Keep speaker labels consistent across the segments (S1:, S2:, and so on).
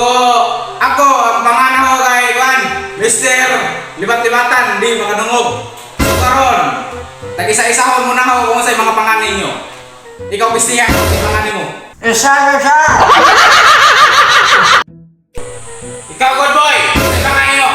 S1: So, ako, ang pangalan ko kay Juan, Mr. Libat-libatan, di makadungog. So, karon, tag-isa-isa ko muna ako kung sa mga pangalan ninyo. Ikaw, Pistihan, ang pangalan mo.
S2: Isa.
S1: Ikaw, good boy, ang pangalan ninyo.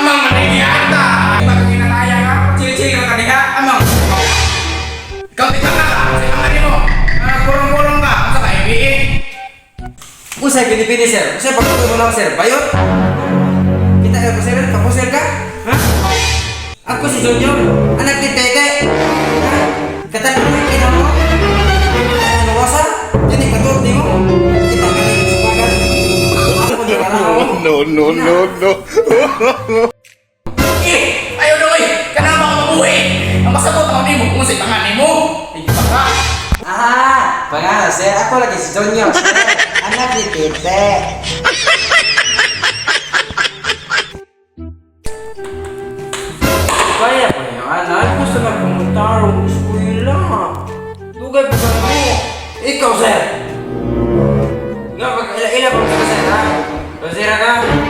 S1: Amang manigiyata. Iba kang ginalaya ka. Chili-chili ka kaniha. Amang. Ikaw tika ka. Sa pangalan mo. Kurong-kurong ka. Ang saka ibiin.
S2: Kung sa'yo pinipini, sir. Sir, pagkukuha mo lang, sir. Bayot? Kita ka po, sir? Kapusir ka? Ha? Ako si Junior. Anak ni Tete. Ha? Katabi mo yung kinaw mo? Nawasa? Yan yung katulad mo? Kita ka na yung sumagan. Ano ko di ka lang ako?
S3: No.
S1: Ayaw na oy. Kanama ka mabuhi. Ang masabot ang mo kung sa pangalan mo. Iba ka.
S2: Pangalan, sir. Ako lagi si Junior, sir. Anak ni Tete. Kaya po niyo, anak. Gusto na pumuntarong eskwela. Dugay po ka mo. Ikaw, sir. Ikaw, ilan po ka, sir, ha? Pasira ka?